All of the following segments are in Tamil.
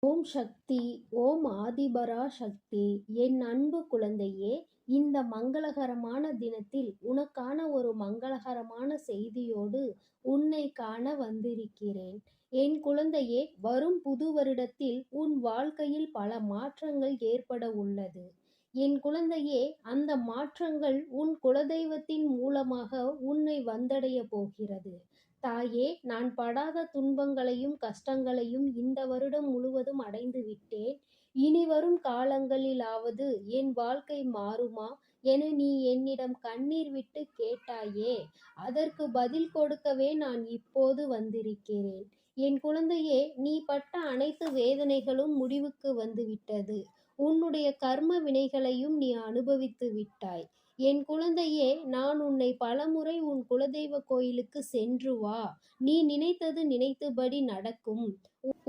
ஓம் சக்தி. ஓம் ஆதிபரா சக்தி. என் அன்பு குழந்தையே, இந்த மங்களகரமான தினத்தில் உனக்கான ஒரு மங்களகரமான செய்தியோடு உன்னை காண வந்திருக்கிறேன். என் குழந்தையே, வரும் புது வருடத்தில் உன் வாழ்க்கையில் பல மாற்றங்கள் ஏற்பட உள்ளது. என் குழந்தையே, அந்த மாற்றங்கள் உன் குலதெய்வத்தின் மூலமாக உன்னை வந்தடைய போகிறது. தாயே, நான் படாத துன்பங்களையும் கஷ்டங்களையும் இந்த வருடம் முழுவதும் அடைந்து விட்டேன். இனி வரும் காலங்களிலாவது என் வாழ்க்கை மாறுமா என நீ என்னிடம் கண்ணீர் விட்டு கேட்டாயே, அதற்கு பதில் கொடுக்கவே நான் இப்போது வந்திருக்கிறேன். என் குழந்தையே, நீ பட்ட அனைத்து வேதனைகளும் முடிவுக்கு வந்துவிட்டது. உன்னுடைய கர்ம வினைகளையும் நீ அனுபவித்து விட்டாய். என் குழந்தையே, நான் உன்னை பலமுறை உன் குலதெய்வ கோயிலுக்கு சென்று வா, நீ நினைத்தது நினைத்தபடி நடக்கும்,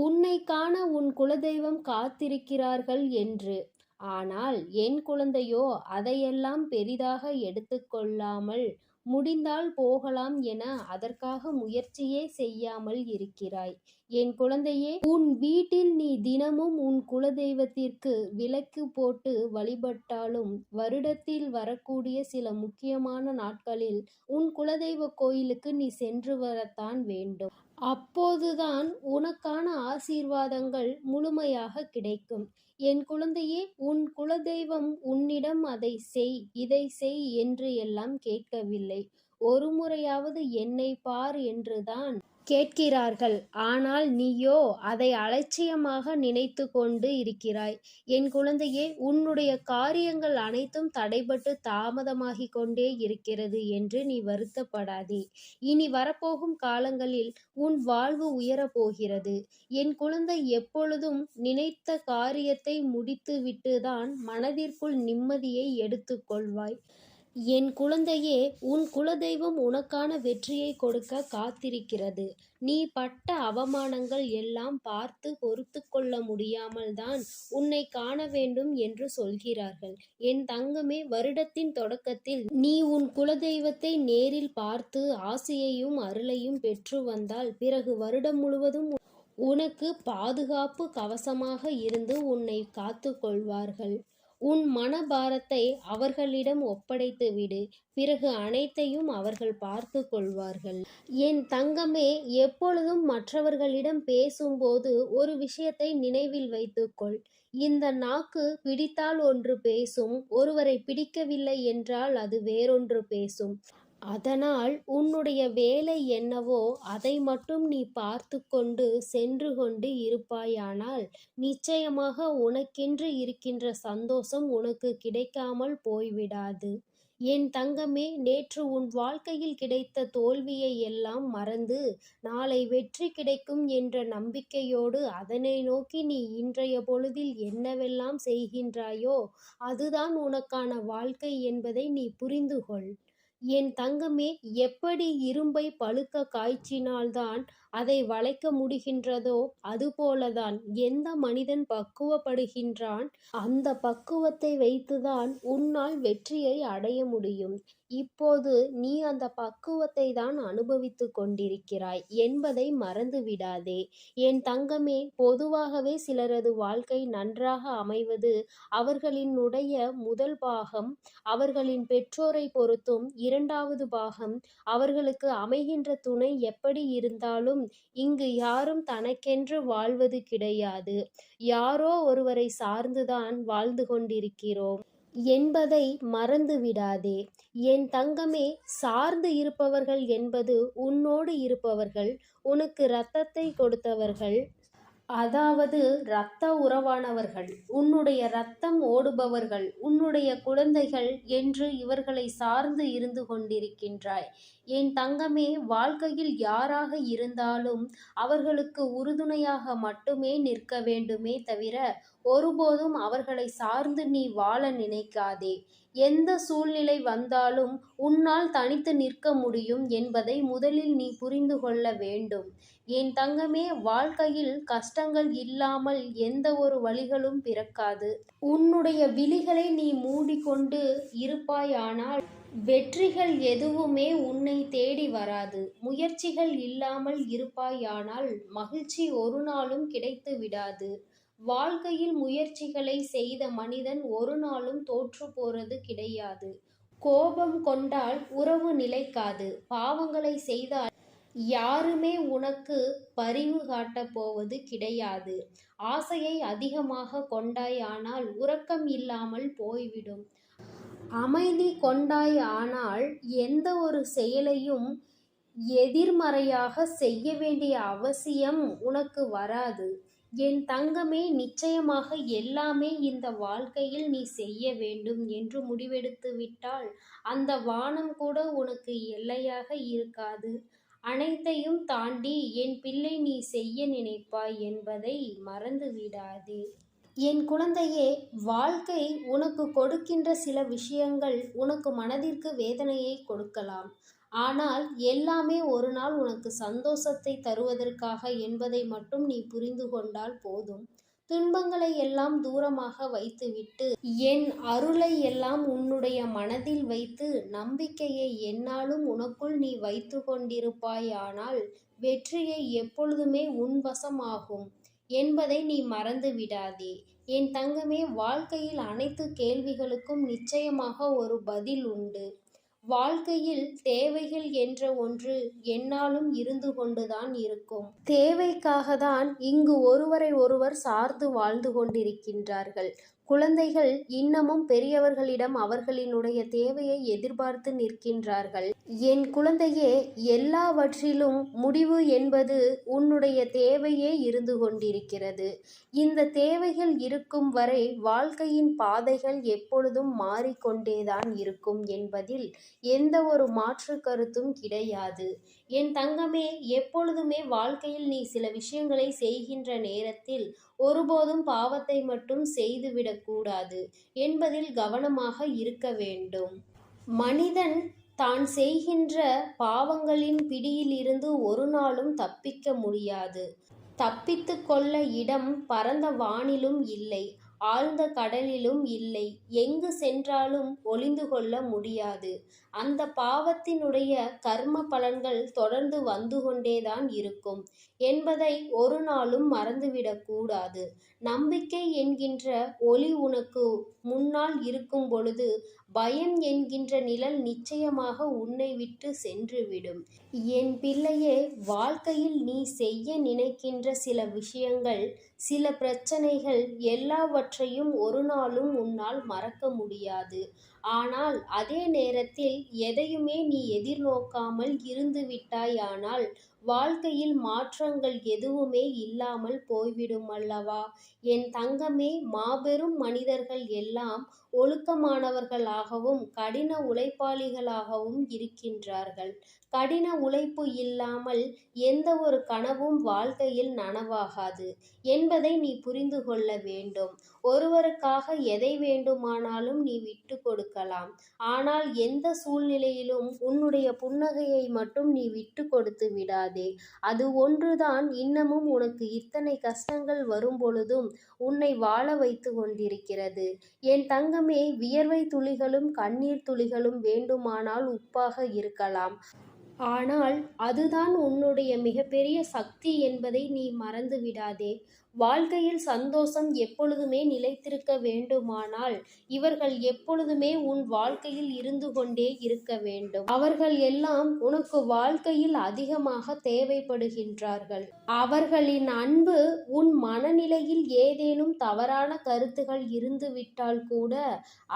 உன்னை காண உன் குலதெய்வம் காத்திருக்கிறார்கள் என்று. ஆனால் என் குழந்தையோ அதையெல்லாம் பெரிதாக எடுத்துக்கொள்ளாமல், முடிந்தால் போகலாம் என அதற்காக முயற்சியே செய்யாமல் இருக்கிறாய். என் குழந்தையே, உன் வீட்டில் நீ தினமும் உன் குலதெய்வத்திற்கு விளக்கு போட்டு வழிபட்டாலும், வருடத்தில் வரக்கூடிய சில முக்கியமான நாட்களில் உன் குலதெய்வ கோயிலுக்கு நீ சென்று வரத்தான் வேண்டும். அப்போதுதான் உனக்கான ஆசீர்வாதங்கள் முழுமையாக கிடைக்கும். என் குழந்தையே, உன் குலதெய்வம் உன்னிடம் அதை செய், இதை செய் என்று எல்லாம் கேட்கவில்லை. ஒரு முறையாவது என்னை பார் என்றுதான் கேட்கிறார்கள். ஆனால் நீயோ அதை அலட்சியமாக நினைத்து கொண்டு இருக்கிறாய். என் குழந்தையே, உன்னுடைய காரியங்கள் அனைத்தும் தடைபட்டு தாமதமாகிக் கொண்டே இருக்கிறது என்று நீ வருத்தப்படாதே. இனி வரப்போகும் காலங்களில் உன் வாழ்வு உயரப்போகிறது. என் குழந்தை, எப்பொழுதும் நினைத்த காரியத்தை முடித்துவிட்டுதான் மனதிற்குள் நிம்மதியை எடுத்துக்கொள்வாய். என் குழந்தையே, உன் குலதெய்வம் உனக்கான வெற்றியை கொடுக்க காத்திருக்கிறது. நீ பட்ட அவமானங்கள் எல்லாம் பார்த்து பொறுத்து கொள்ள முடியாமல் தான் உன்னை காண வேண்டும் என்று சொல்கிறார்கள். என் தங்கமே, வருடத்தின் தொடக்கத்தில் நீ உன் குலதெய்வத்தை நேரில் பார்த்து ஆசையையும் அருளையும் பெற்று வந்தால், பிறகு வருடம் முழுவதும் உனக்கு பாதுகாப்பு கவசமாக இருந்து உன்னை காத்து கொள்வார்கள். உன் மனபாரத்தை அவர்களிடம் ஒப்படைத்து விடு. பிறகு அனைத்தையும் அவர்கள் பார்த்து கொள்வார்கள். என் தங்கமே, எப்பொழுதும் மற்றவர்களிடம் பேசும்போது ஒரு விஷயத்தை நினைவில் வைத்துக்கொள். இந்த நாக்கு பிடித்தால் ஒன்று பேசும், ஒருவரை பிடிக்கவில்லை என்றால் அது வேறொன்று பேசும். அதனால் உன்னுடைய வேலை என்னவோ அதை மட்டும் நீ பார்த்து கொண்டு சென்று கொண்டு இருப்பாயானால், நிச்சயமாக உனக்கென்று இருக்கின்ற சந்தோஷம் உனக்கு கிடைக்காமல் போய்விடாது. என் தங்கமே, நேற்று உன் வாழ்க்கையில் கிடைத்த தோல்வியை எல்லாம் மறந்து, நாளை வெற்றி கிடைக்கும் என்ற நம்பிக்கையோடு அதனை நோக்கி நீ இன்றைய பொழுதில் என்னவெல்லாம் செய்கின்றாயோ, அதுதான் உனக்கான வாழ்க்கை என்பதை நீ புரிந்து கொள். என் தங்கமே, எப்படி இரும்பை பழுக்க காய்ச்சினால்தான் அதை வளைக்க முடிகின்றதோ, அதுபோலதான் எந்த மனிதன் பக்குவப்படுகின்றான், அந்த பக்குவத்தை வைத்துதான் உன்னால் வெற்றியை அடைய முடியும். இப்போது நீ அந்த பக்குவத்தை தான் அனுபவித்து கொண்டிருக்கிறாய் என்பதை மறந்து விடாதே. என் தங்கமே, பொதுவாகவே சிலரது வாழ்க்கை நன்றாக அமைவது அவர்களினுடைய முதல் பாகம் அவர்களின் பெற்றோரை பொறுத்தும், இரண்டாவது பாகம் அவர்களுக்கு அமைகின்ற துணை எப்படி இருந்தாலும், இங்கு யாரும் தனக்கென்று வாழ்வது கிடையாது. யாரோ ஒருவரை சார்ந்துதான் வாழ்ந்து கொண்டிருக்கிறோம் என்பதை மறந்து விடாதே. என் தங்கமே, சார்ந்து இருப்பவர்கள் என்பது உன்னோடு இருப்பவர்கள், உனக்கு இரத்தத்தை கொடுத்தவர்கள், அதாவது இரத்த உறவானவர்கள், உன்னுடைய இரத்தம் ஓடுபவர்கள், உன்னுடைய குழந்தைகள் என்று இவர்களை சார்ந்து இருந்து கொண்டிருக்கின்றாய். என் தங்கமே, வாழ்க்கையில் யாராக இருந்தாலும் அவர்களுக்கு உறுதுணையாக மட்டுமே நிற்க வேண்டுமே தவிர, ஒருபோதும் அவர்களை சார்ந்து நீ வாழ நினைக்காதே. எந்த சூழ்நிலை வந்தாலும் உன்னால் தனித்து நிற்க முடியும் என்பதை முதலில் நீ புரிந்து கொள்ள வேண்டும். என் தங்கமே, வாழ்க்கையில் கஷ்டங்கள் இல்லாமல் எந்த ஒரு வழிகளும் பிறக்காது. உன்னுடைய விழிகளை நீ மூடிக்கொண்டு இருப்பாயானால் வெற்றிகள் எதுவுமே உன்னை தேடி வராது. முயற்சிகள் இல்லாமல் இருப்பாயானால் மகிழ்ச்சி ஒரு நாளும் கிடைத்து விடாது. வாழ்க்கையில் முயற்சிகளை செய்த மனிதன் ஒரு நாளும் தோற்று போறது கிடையாது. கோபம் கொண்டால் உறவு நிலைக்காது. பாவங்களை செய்தால் யாருமே உனக்கு பரிவு காட்டப் போவது கிடையாது. ஆசையை அதிகமாக கொண்டாயானால் உறக்கம் இல்லாமல் போய்விடும். அமைதி கொண்டாய் ஆனால் எந்த ஒரு செயலையும் எதிர்மறையாக செய்ய வேண்டிய அவசியம் உனக்கு வராது. என் தங்கமே, நிச்சயமாக எல்லாமே இந்த வாழ்க்கையில் நீ செய்ய வேண்டும் என்று முடிவெடுத்து விட்டால் அந்த வானம் கூட உனக்கு எல்லையாக இருக்காது. அனைத்தையும் தாண்டி என் பிள்ளை நீ செய்ய நினைப்பாய் என்பதை மறந்து விடாதே. என் குழந்தையே, வாழ்க்கை உனக்கு கொடுக்கின்ற சில விஷயங்கள் உனக்கு மனதிற்கு வேதனையை கொடுக்கலாம். ஆனால் எல்லாமே ஒரு நாள் உனக்கு சந்தோஷத்தை தருவதற்காக என்பதை மட்டும் நீ புரிந்து கொண்டால் போதும். துன்பங்களை எல்லாம் தூரமாக வைத்துவிட்டு என் அருளை எல்லாம் உன்னுடைய மனதில் வைத்து நம்பிக்கையை எந்நாளும் உனக்குள் நீ வைத்து கொண்டிருப்பாயானால் வெற்றியை எப்பொழுதுமே உன் வசமாகும் என்பதை நீ மறந்து விடாதே. என் தங்கமே, வாழ்க்கையில் அனைத்து கேள்விகளுக்கும் நிச்சயமாக ஒரு பதில் உண்டு. வாழ்க்கையில் தேவைகள் என்ற ஒன்று எந்நாளும் இருந்து கொண்டுதான் இருக்கும். தேவைக்காக தான் இங்கு ஒருவரை ஒருவர் சார்ந்து வாழ்ந்து கொண்டிருக்கின்றார்கள். குழந்தைகள் இன்னமும் பெரியவர்களிடம் அவர்களினுடைய தேவையை எதிர்பார்த்து நிற்கின்றார்கள். என் குழந்தையே, எல்லாவற்றிலும் முடிவு என்பது உன்னுடைய தேவையே இருந்து கொண்டிருக்கிறது. இந்த தேவைகள் இருக்கும் வரை வாழ்க்கையின் பாதைகள் எப்பொழுதும் மாறிக்கொண்டேதான் இருக்கும் என்பதில் எந்த ஒரு மாற்று கருத்தும் கிடையாது. என் தங்கமே, எப்பொழுதுமே வாழ்க்கையில் நீ சில விஷயங்களை செய்கின்ற நேரத்தில் ஒருபோதும் பாவத்தை மட்டும் செய்துவிடக்கூடாது என்பதில் கவனமாக இருக்க வேண்டும். மனிதன் தான் செய்கின்ற பாவங்களின் பிடியிலிருந்து ஒரு நாளும் தப்பிக்க முடியாது. தப்பித்து கொள்ள இடம் பரந்த வானிலும் இல்லை, ஆழ்ந்த கடலிலும் இல்லை. எங்கு சென்றாலும் ஒளிந்து கொள்ள முடியாது. அந்த பாவத்தினுடைய கர்ம பலன்கள் தொடர்ந்து வந்து கொண்டேதான் இருக்கும் என்பதை ஒரு நாளும் மறந்துவிடக்கூடாது. நம்பிக்கை என்கின்ற ஒளி உனக்கு முன்னால் இருக்கும் பொழுது பயம் என்கின்ற நிழல் நிச்சயமாக உன்னை விட்டு சென்றுவிடும். என் பிள்ளையே, வாழ்க்கையில் நீ செய்ய நினைக்கின்ற சில விஷயங்கள், சில பிரச்சனைகள் எல்லாவற்றையும் ஒரு நாளும் உன்னால் மறக்க முடியாது. ஆனால் அதே நேரத்தில் எதையுமே நீ எதிர்நோக்காமல் இருந்து விட்டாயானால் வாழ்க்கையில் மாற்றங்கள் எதுவுமே இல்லாமல் போய்விடும் அல்லவா? என் தங்கமே, மாபெரும் மனிதர்கள் எல்லாம் ஒழுக்கமானவர்களாகவும் கடின உழைப்பாளிகளாகவும் இருக்கின்றார்கள். கடின உழைப்பு இல்லாமல் எந்த ஒரு கனவும் வாழ்க்கையில் நனவாகாது என்பதை நீ புரிந்து கொள்ள வேண்டும். ஒருவருக்காக எதை வேண்டுமானாலும் நீ விட்டு கொடுக்கலாம். ஆனால் எந்த சூழ்நிலையிலும் உன்னுடைய புன்னகையை மட்டும் நீ விட்டு கொடுத்து விடாதே. அது ஒன்றுதான் இன்னமும் உனக்கு இத்தனை கஷ்டங்கள் வரும் பொழுதும் உன்னை வாழ வைத்து கொண்டிருக்கிறது. என் தங்கமே, வியர்வை துளிகளும் கண்ணீர் துளிகளும் வேண்டுமானால் உப்பாக இருக்கலாம். ஆனால் அதுதான் உன்னுடைய மிகப்பெரிய சக்தி என்பதை நீ மறந்து விடாதே. வாழ்க்கையில் சந்தோஷம் எப்பொழுதுமே நிலைத்திருக்க வேண்டுமானால் இவர்கள் எப்பொழுதுமே உன் வாழ்க்கையில் இருந்து கொண்டே இருக்க வேண்டும். அவர்கள் எல்லாம் உனக்கு வாழ்க்கையில் அதிகமாக தேவைப்படுகின்றார்கள். அவர்களின் அன்பு உன் மனநிலையில் ஏதேனும் தவறான கருத்துகள் இருந்துவிட்டால் கூட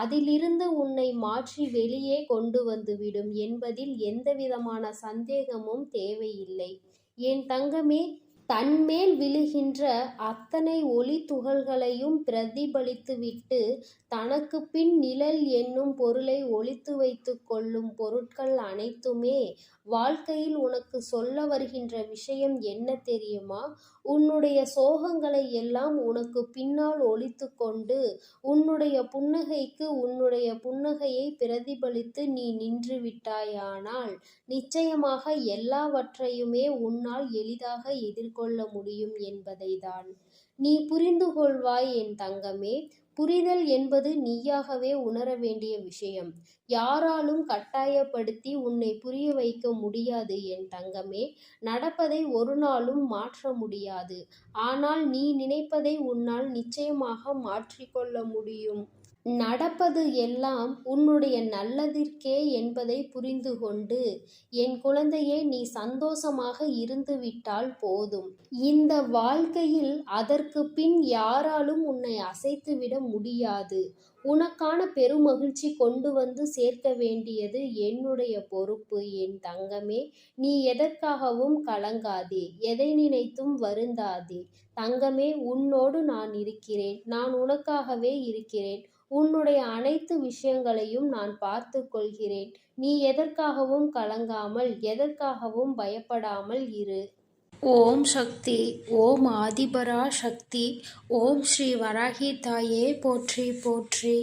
அதிலிருந்து உன்னை மாற்றி வெளியே கொண்டு வந்துவிடும் என்பதில் எந்தவிதமான சந்தேகமும் தேவையில்லை. என் தங்கமே, தன்மேல் விழுகின்ற அத்தனை ஒளி துகள்களையும் பிரதிபலித்துவிட்டு தனக்கு பின் நிழல் என்னும் பொருளை ஒளித்து வைத்து கொள்ளும் பொருட்கள் அனைத்துமே வாழ்க்கையில் உனக்கு சொல்ல வருகின்ற விஷயம் என்ன தெரியுமா? உன்னுடைய சோகங்களை எல்லாம் உனக்கு பின்னால் ஒளித்து கொண்டு உன்னுடைய புன்னகைக்கு உன்னுடைய புன்னகையை பிரதிபலித்து நீ நின்று விட்டாயானால் நிச்சயமாக எல்லாவற்றையுமே உன்னால் எளிதாக எதிர்கொள்ள முடியும் என்பதைதான் நீ புரிந்து கொள்வாய். என் தங்கமே, புரிதல் என்பது நீயாகவே உணர வேண்டிய விஷயம். யாராலும் கட்டாயப்படுத்தி உன்னை புரிய வைக்க முடியாது என் தங்கமே. நடப்பதை ஒரு நாளும் மாற்ற முடியாது. ஆனால் நீ நினைப்பதை உன்னால் நிச்சயமாக மாற்றிக்கொள்ள முடியும். நடப்பது எல்லாம் உன்னுடைய நல்லதிற்கே என்பதை புரிந்து கொண்டு, என் குழந்தையே, நீ சந்தோஷமாக இருந்துவிட்டால் போதும். இந்த வாழ்க்கையில் அதற்கு பின் யாராலும் உன்னை அசைத்துவிட முடியாது. உனக்கான பெருமகிழ்ச்சி கொண்டு வந்து சேர்க்க வேண்டியது என்னுடைய பொறுப்பு என் தங்கமே. நீ எதற்காகவும் கலங்காதே, எதை நினைத்தும் வருந்தாதே. தங்கமே, உன்னோடு நான் இருக்கிறேன். நான் உனக்காகவே இருக்கிறேன். உன்னுடைய அனைத்து விஷயங்களையும் நான் பார்த்து கொள்கிறேன். நீ எதற்காகவும் கலங்காமல், எதற்காகவும் பயப்படாமல் இரு. ஓம் சக்தி. ஓம் ஆதிபரா சக்தி. ஓம் ஸ்ரீ வராகி தாயே போற்றி போற்றி.